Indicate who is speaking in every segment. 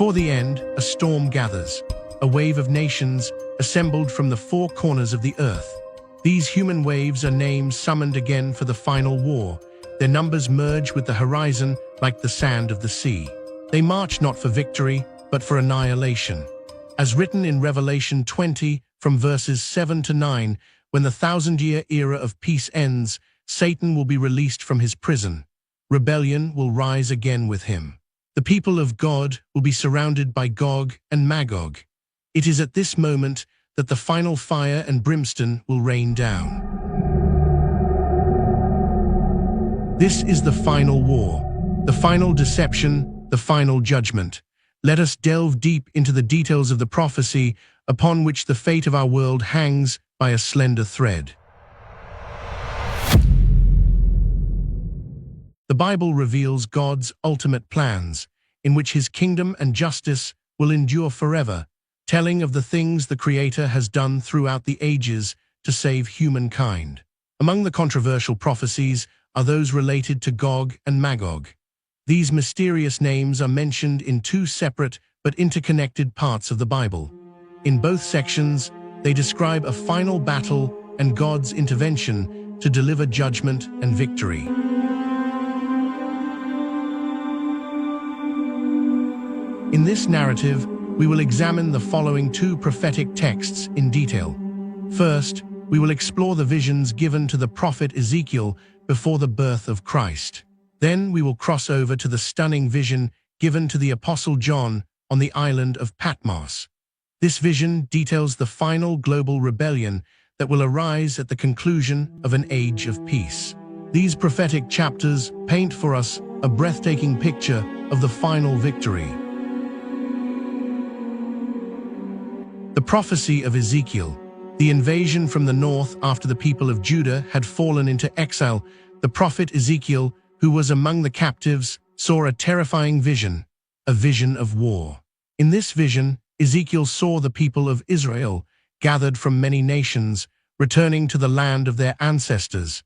Speaker 1: Before the end, a storm gathers, a wave of nations assembled from the four corners of the earth. These human waves are names summoned again for the final war. Their numbers merge with the horizon like the sand of the sea. They march not for victory, but for annihilation. As written in Revelation 20, from verses 7 to 9, when the 1,000-year era of peace ends, Satan will be released from his prison. Rebellion will rise again with him. The people of God will be surrounded by Gog and Magog. It is at this moment that the final fire and brimstone will rain down. This is the final war, the final deception, the final judgment. Let us delve deep into the details of the prophecy upon which the fate of our world hangs by a slender thread. The Bible reveals God's ultimate plans, in which his kingdom and justice will endure forever, telling of the things the Creator has done throughout the ages to save humankind. Among the controversial prophecies are those related to Gog and Magog. These mysterious names are mentioned in two separate but interconnected parts of the Bible. In both sections, they describe a final battle and God's intervention to deliver judgment and victory. In this narrative, we will examine the following two prophetic texts in detail. First, we will explore the visions given to the prophet Ezekiel before the birth of Christ. Then we will cross over to the stunning vision given to the Apostle John on the island of Patmos. This vision details the final global rebellion that will arise at the conclusion of an age of peace. These prophetic chapters paint for us a breathtaking picture of the final victory. The prophecy of Ezekiel, the invasion from the north after the people of Judah had fallen into exile. The prophet Ezekiel, who was among the captives, saw a terrifying vision, a vision of war. In this vision, Ezekiel saw the people of Israel, gathered from many nations, returning to the land of their ancestors.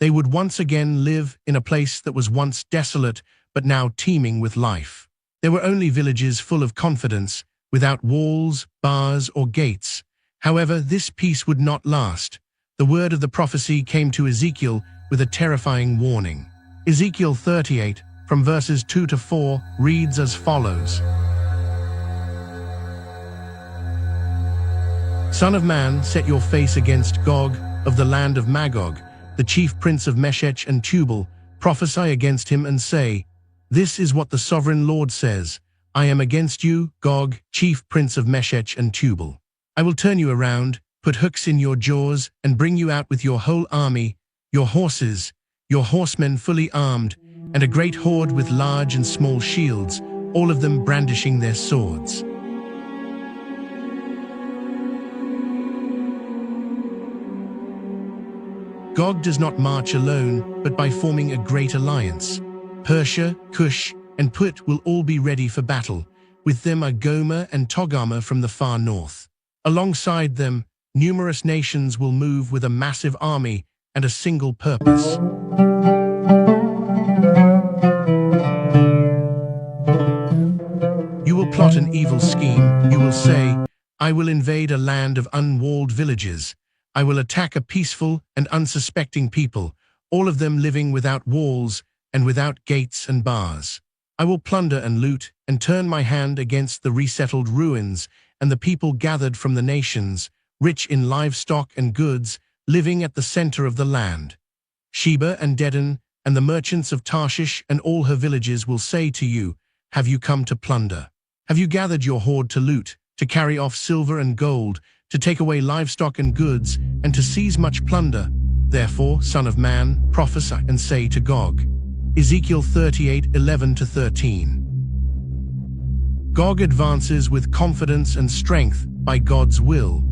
Speaker 1: They would once again live in a place that was once desolate, but now teeming with life. There were only villages full of confidence, without walls, bars, or gates. However, this peace would not last. The word of the prophecy came to Ezekiel with a terrifying warning. Ezekiel 38, from verses 2 to 4, reads as follows. Son of man, set your face against Gog of the land of Magog, the chief prince of Meshech and Tubal. Prophesy against him and say, this is what the sovereign Lord says. I am against you, Gog, chief prince of Meshech and Tubal. I will turn you around, put hooks in your jaws, and bring you out with your whole army, your horses, your horsemen fully armed, and a great horde with large and small shields, all of them brandishing their swords. Gog does not march alone, but by forming a great alliance. Persia, Cush, and Put will all be ready for battle. With them are Gomer and Togarmah from the far north. Alongside them, numerous nations will move with a massive army and a single purpose. You will plot an evil scheme. You will say, I will invade a land of unwalled villages. I will attack a peaceful and unsuspecting people, all of them living without walls and without gates and bars. I will plunder and loot and turn my hand against the resettled ruins and the people gathered from the nations, rich in livestock and goods, living at the center of the land. Sheba and Dedan and the merchants of Tarshish and all her villages will say to you, have you come to plunder? Have you gathered your hoard to loot, to carry off silver and gold, to take away livestock and goods, and to seize much plunder? Therefore, Son of man, prophesy and say to Gog. Ezekiel 38, 11-13. Gog advances with confidence and strength by God's will.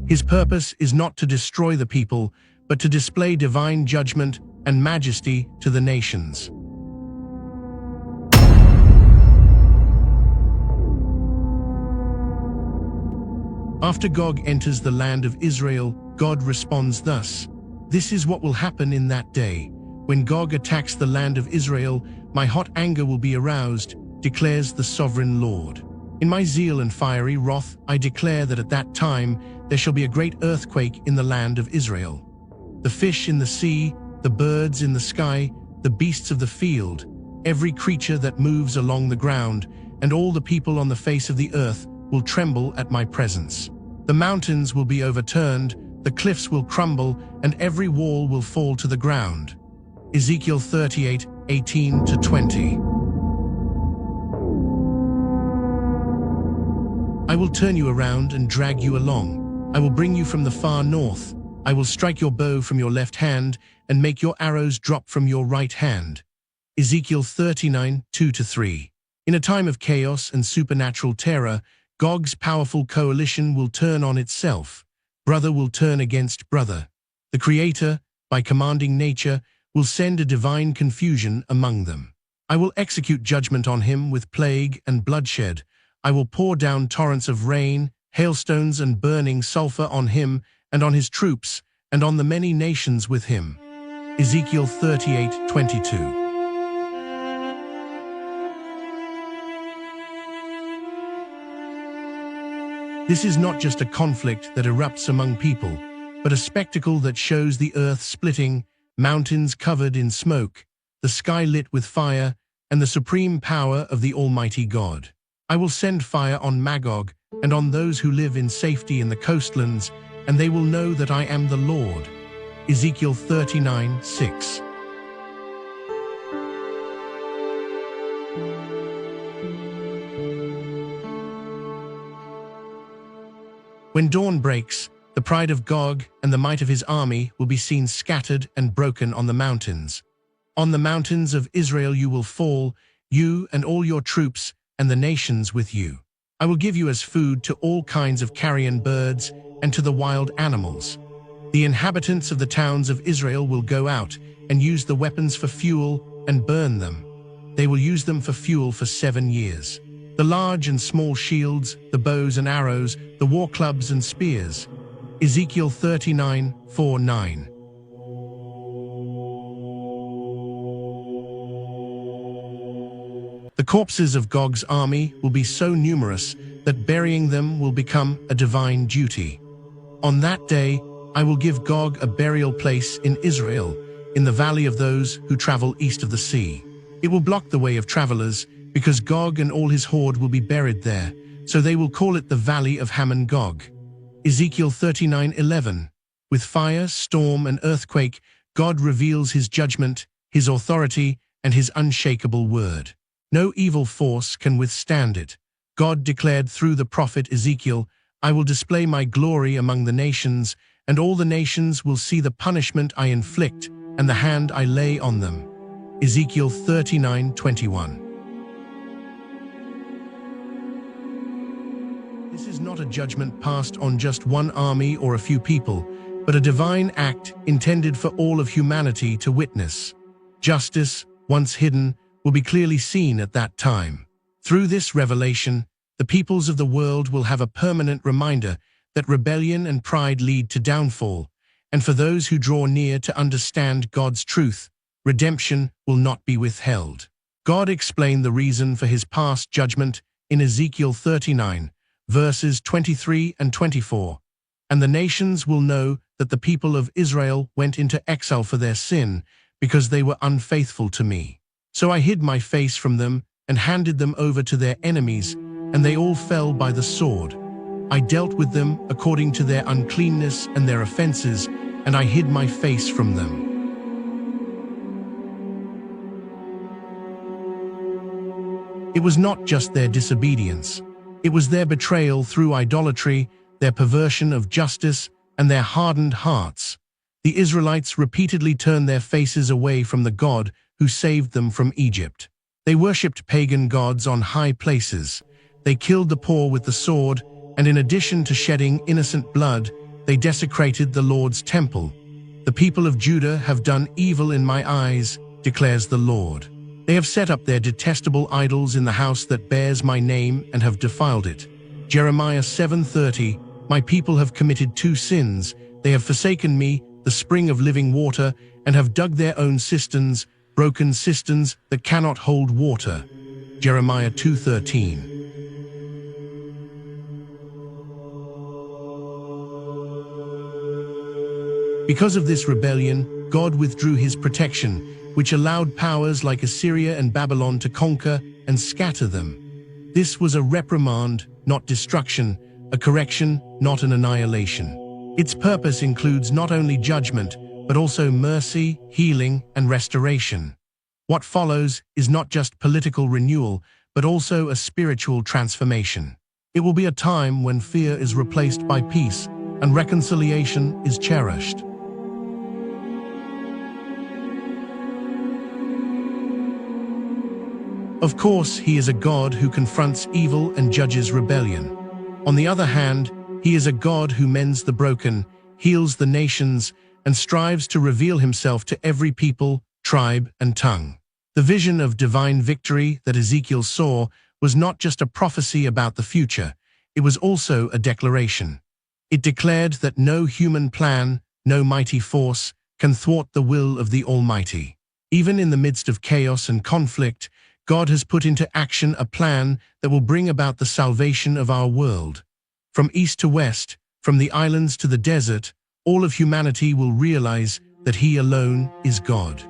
Speaker 1: His purpose is not to destroy the people, but to display divine judgment and majesty to the nations. After Gog enters the land of Israel, God responds thus, this is what will happen in that day. When Gog attacks the land of Israel, my hot anger will be aroused, declares the sovereign Lord. In my zeal and fiery wrath, I declare that at that time there shall be a great earthquake in the land of Israel. The fish in the sea, the birds in the sky, the beasts of the field, every creature that moves along the ground, and all the people on the face of the earth will tremble at my presence. The mountains will be overturned, the cliffs will crumble, and every wall will fall to the ground. Ezekiel 38:18-20. I will turn you around and drag you along. I will bring you from the far north. I will strike your bow from your left hand and make your arrows drop from your right hand. Ezekiel 39:2-3. In a time of chaos and supernatural terror, Gog's powerful coalition will turn on itself. Brother will turn against brother. The Creator, by commanding nature, will send a divine confusion among them. I will execute judgment on him with plague and bloodshed. I will pour down torrents of rain, hailstones and burning sulfur on him and on his troops and on the many nations with him. Ezekiel 38:22. This is not just a conflict that erupts among people, but a spectacle that shows the earth splitting, mountains covered in smoke, the sky lit with fire, and the supreme power of the Almighty God. I will send fire on Magog and on those who live in safety in the coastlands, and they will know that I am the Lord. Ezekiel 39:6. When dawn breaks, the pride of Gog and the might of his army will be seen scattered and broken on the mountains. On the mountains of Israel you will fall, you and all your troops and the nations with you. I will give you as food to all kinds of carrion birds and to the wild animals. The inhabitants of the towns of Israel will go out and use the weapons for fuel and burn them. They will use them for fuel for 7 years. The large and small shields, the bows and arrows, the war clubs and spears. Ezekiel 39:4-9. The corpses of Gog's army will be so numerous that burying them will become a divine duty. On that day, I will give Gog a burial place in Israel, in the valley of those who travel east of the sea. It will block the way of travelers, because Gog and all his horde will be buried there, so they will call it the Valley of Gog. Ezekiel 39:11. With fire, storm, and earthquake, God reveals his judgment, his authority, and his unshakable word. No evil force can withstand it. God declared through the prophet Ezekiel, I will display my glory among the nations, and all the nations will see the punishment I inflict and the hand I lay on them. Ezekiel 39:21. This is not a judgment passed on just one army or a few people, but a divine act intended for all of humanity to witness. Justice, once hidden, will be clearly seen at that time. Through this revelation, the peoples of the world will have a permanent reminder that rebellion and pride lead to downfall, and for those who draw near to understand God's truth, redemption will not be withheld. God explained the reason for his past judgment in Ezekiel 39, verses 23 and 24. And the nations will know that the people of Israel went into exile for their sin, because they were unfaithful to me. So I hid my face from them and handed them over to their enemies, and they all fell by the sword. I dealt with them according to their uncleanness and their offenses, and I hid my face from them. It was not just their disobedience. It was their betrayal through idolatry, their perversion of justice, and their hardened hearts. The Israelites repeatedly turned their faces away from the God who saved them from Egypt. They worshipped pagan gods on high places. They killed the poor with the sword, and in addition to shedding innocent blood, they desecrated the Lord's temple. The people of Judah have done evil in my eyes, declares the Lord. They have set up their detestable idols in the house that bears my name and have defiled it. Jeremiah 7:30, my people have committed 2 sins. They have forsaken me, the spring of living water, and have dug their own cisterns, broken cisterns that cannot hold water. Jeremiah 2:13. Because of this rebellion, God withdrew his protection, which allowed powers like Assyria and Babylon to conquer and scatter them. This was a reprimand, not destruction, a correction, not an annihilation. Its purpose includes not only judgment, but also mercy, healing, and restoration. What follows is not just political renewal, but also a spiritual transformation. It will be a time when fear is replaced by peace, and reconciliation is cherished. Of course, he is a God who confronts evil and judges rebellion. On the other hand, he is a God who mends the broken, heals the nations, and strives to reveal himself to every people, tribe, and tongue. The vision of divine victory that Ezekiel saw was not just a prophecy about the future, it was also a declaration. It declared that no human plan, no mighty force, can thwart the will of the Almighty. Even in the midst of chaos and conflict, God has put into action a plan that will bring about the salvation of our world. From east to west, from the islands to the desert, all of humanity will realize that He alone is God.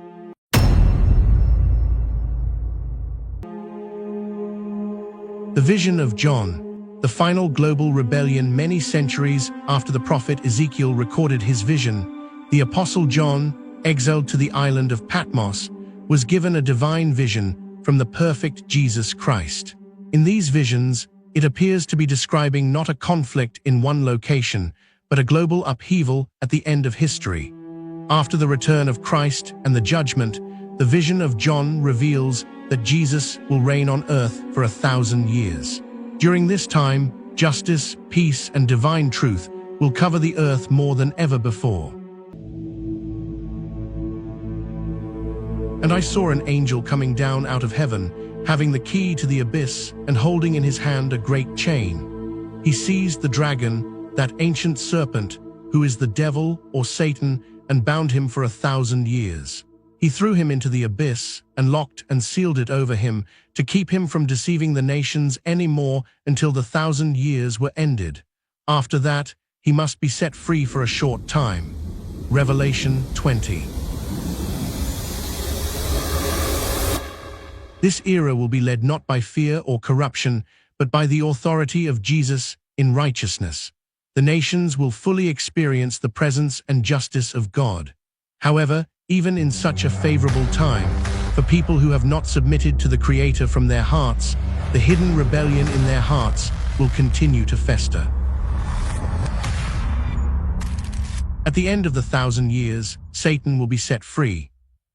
Speaker 1: The vision of John, the final global rebellion many centuries after the prophet Ezekiel recorded his vision, the Apostle John, exiled to the island of Patmos, was given a divine vision from the perfect Jesus Christ. In these visions, it appears to be describing not a conflict in one location, but a global upheaval at the end of history. After the return of Christ and the judgment, the vision of John reveals that Jesus will reign on earth for 1,000 years. During this time, justice, peace, and divine truth will cover the earth more than ever before. And I saw an angel coming down out of heaven, having the key to the abyss and holding in his hand a great chain. He seized the dragon, that ancient serpent, who is the devil or Satan, and bound him for 1,000 years. He threw him into the abyss and locked and sealed it over him to keep him from deceiving the nations any more until the 1,000 years were ended. After that, he must be set free for a short time. Revelation 20. This era will be led not by fear or corruption, but by the authority of Jesus in righteousness. The nations will fully experience the presence and justice of God. However, even in such a favorable time, for people who have not submitted to the Creator from their hearts, the hidden rebellion in their hearts will continue to fester. At the end of the 1,000 years, Satan will be set free.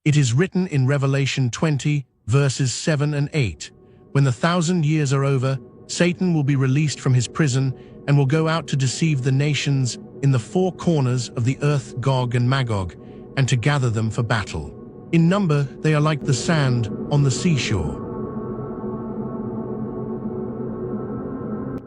Speaker 1: It is written in Revelation 20, verses 7 and 8. When the 1,000 years are over, Satan will be released from his prison and will go out to deceive the nations in the four corners of the earth, Gog and Magog, and to gather them for battle. In number, they are like the sand on the seashore.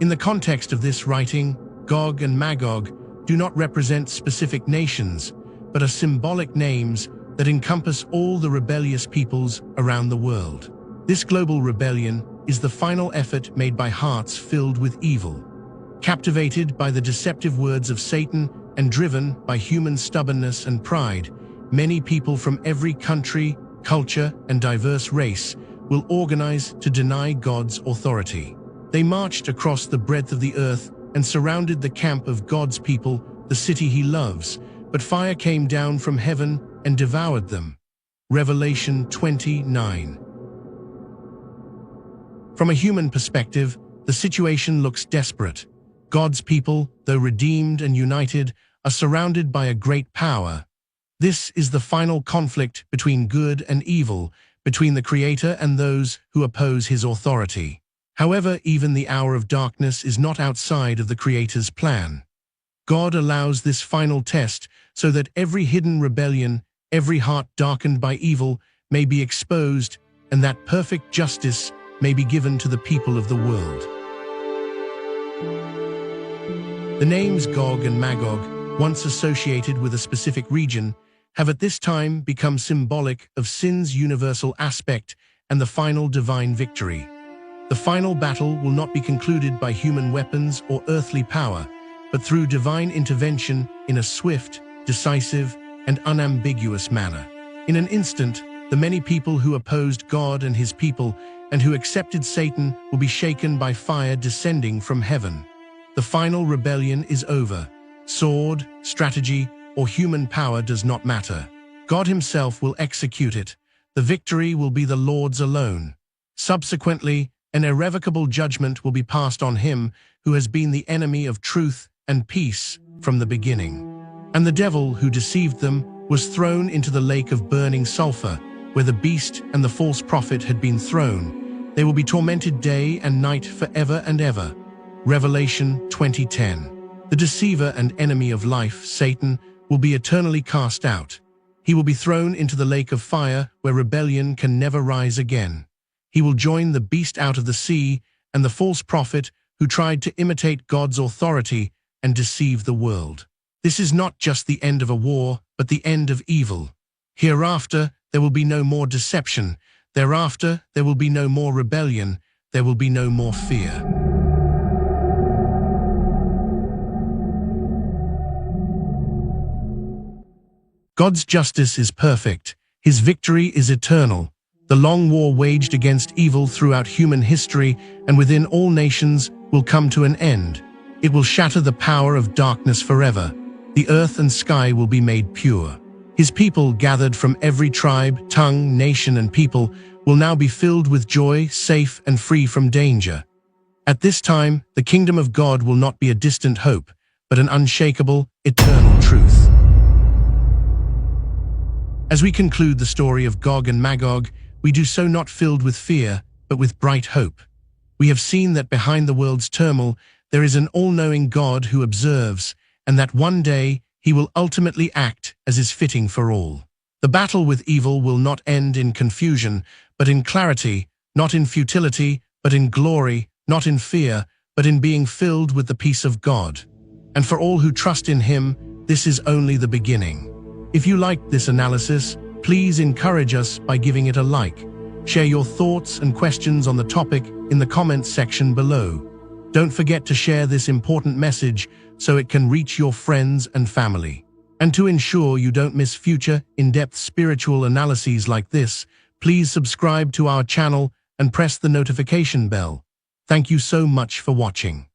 Speaker 1: In the context of this writing, Gog and Magog do not represent specific nations, but are symbolic names that encompass all the rebellious peoples around the world. This global rebellion is the final effort made by hearts filled with evil. Captivated by the deceptive words of Satan and driven by human stubbornness and pride, many people from every country, culture, and diverse race will organize to deny God's authority. They marched across the breadth of the earth and surrounded the camp of God's people, the city He loves, but fire came down from heaven and devoured them. Revelation 29. From a human perspective, the situation looks desperate. God's people, though redeemed and united, are surrounded by a great power. This is the final conflict between good and evil, between the Creator and those who oppose His authority. However, even the hour of darkness is not outside of the Creator's plan. God allows this final test so that every hidden rebellion, every heart darkened by evil, may be exposed, and that perfect justice may be given to the people of the world. The names Gog and Magog, once associated with a specific region, have at this time become symbolic of sin's universal aspect and the final divine victory. The final battle will not be concluded by human weapons or earthly power, but through divine intervention in a swift decisive, and unambiguous manner. In an instant, the many people who opposed God and his people and who accepted Satan will be shaken by fire descending from heaven. The final rebellion is over. Sword, strategy, or human power does not matter. God himself will execute it. The victory will be the Lord's alone. Subsequently, an irrevocable judgment will be passed on him who has been the enemy of truth and peace from the beginning. And the devil who deceived them was thrown into the lake of burning sulfur, where the beast and the false prophet had been thrown. They will be tormented day and night forever and ever. Revelation 20:10. The deceiver and enemy of life, Satan, will be eternally cast out. He will be thrown into the lake of fire where rebellion can never rise again. He will join the beast out of the sea and the false prophet who tried to imitate God's authority and deceive the world. This is not just the end of a war, but the end of evil. Hereafter, there will be no more deception. Thereafter, there will be no more rebellion. There will be no more fear. God's justice is perfect. His victory is eternal. The long war waged against evil throughout human history and within all nations will come to an end. It will shatter the power of darkness forever. The earth and sky will be made pure. His people, gathered from every tribe, tongue, nation, and people, will now be filled with joy, safe and free from danger. At this time, the kingdom of God will not be a distant hope, but an unshakable, eternal truth. As we conclude the story of Gog and Magog, we do so not filled with fear, but with bright hope. We have seen that behind the world's turmoil, there is an all-knowing God who observes, and that one day he will ultimately act as is fitting for all. The battle with evil will not end in confusion, but in clarity, not in futility, but in glory, not in fear, but in being filled with the peace of God. And for all who trust in him, this is only the beginning. If you liked this analysis, please encourage us by giving it a like. Share your thoughts and questions on the topic in the comments section below. Don't forget to share this important message so it can reach your friends and family. And to ensure you don't miss future in-depth spiritual analyses like this, please subscribe to our channel and press the notification bell. Thank you so much for watching.